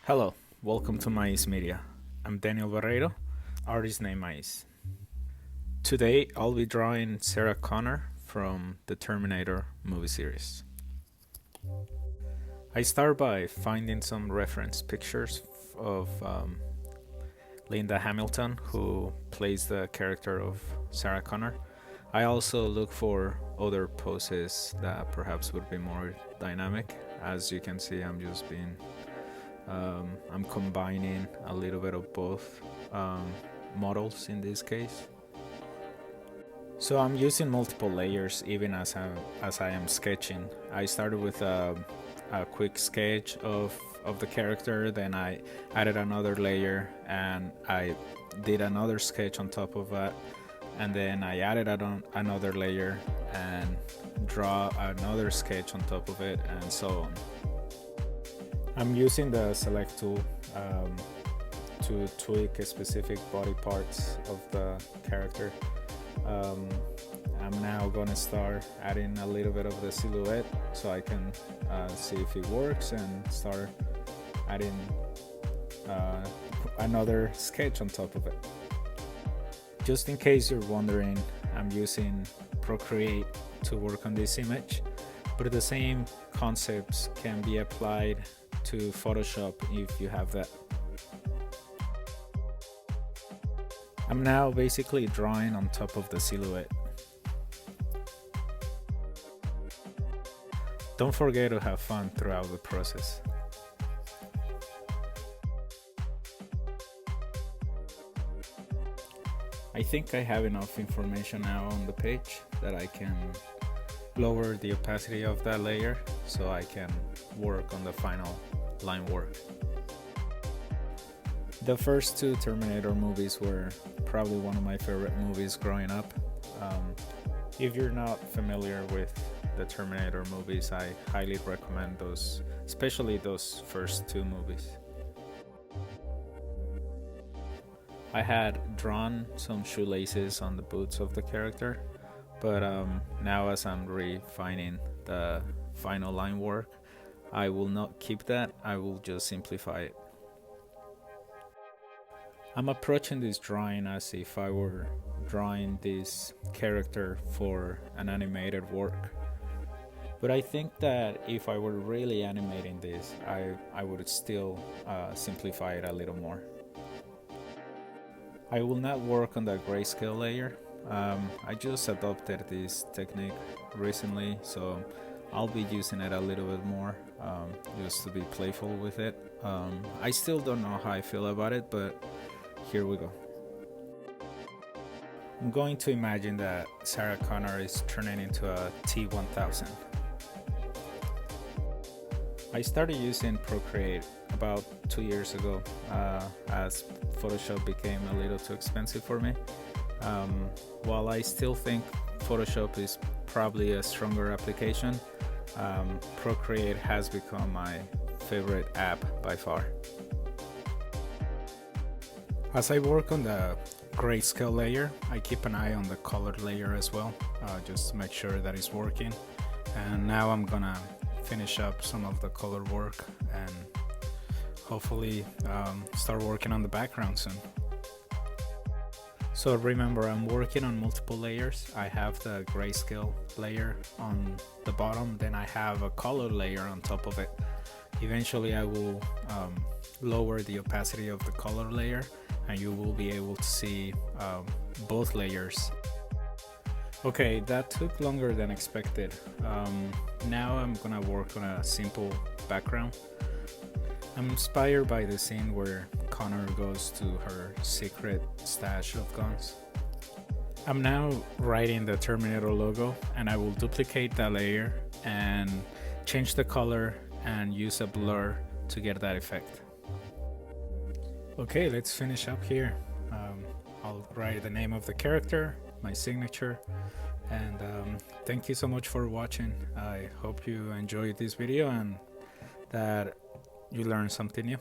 Hello, welcome to Mais Media. I'm Daniel Barreiro, artist name Mais. Today I'll be drawing Sarah Connor from the Terminator movie series. I start by finding some reference pictures of Linda Hamilton, who plays the character of Sarah Connor. I also look for other poses that perhaps would be more dynamic. As you can see, I'm combining a little bit of both models in this case. So I'm using multiple layers even as I am sketching. I started with a quick sketch of the character, then I added another layer and I did another sketch on top of that, and then I added another layer and draw another sketch on top of it, and so on. I'm using the select tool to tweak specific body parts of the character. I'm now gonna start adding a little bit of the silhouette so I can see if it works and start adding another sketch on top of it. Just in case you're wondering, I'm using Procreate to work on this image, but the same concepts can be applied to Photoshop if you have that. I'm now basically drawing on top of the silhouette. Don't forget to have fun throughout the process. I think I have enough information now on the page that I can lower the opacity of that layer so I can work on the final line work. The first two Terminator movies were probably one of my favorite movies growing up. If you're not familiar with the Terminator movies, I highly recommend those, especially those first two movies. I had drawn some shoelaces on the boots of the character, but now as I'm refining the final line work, I will not keep that, I will just simplify it. I'm approaching this drawing as if I were drawing this character for an animated work. But I think that if I were really animating this, I would still simplify it a little more. I will not work on the grayscale layer. I just adopted this technique recently, so I'll be using it a little bit more, just to be playful with it. I still don't know how I feel about it, but here we go. I'm going to imagine that Sarah Connor is turning into a T-1000. I started using Procreate about 2 years ago, as Photoshop became a little too expensive for me. While I still think Photoshop is probably a stronger application, Procreate has become my favorite app by far. As I work on the grayscale layer, I keep an eye on the color layer as well, just to make sure that it's working. And now I'm gonna finish up some of the color work and hopefully start working on the background soon. So remember, I'm working on multiple layers. I have the grayscale layer on the bottom, then I have a color layer on top of it. Eventually I will lower the opacity of the color layer and you will be able to see both layers. Okay, that took longer than expected. Now I'm gonna work on a simple background. I'm inspired by the scene where Connor goes to her secret stash of guns. I'm now writing the Terminator logo, and I will duplicate that layer and change the color and use a blur to get that effect. Okay, let's finish up here. I'll write the name of the character, my signature, and thank you so much for watching. I hope you enjoyed this video and that you learned something new.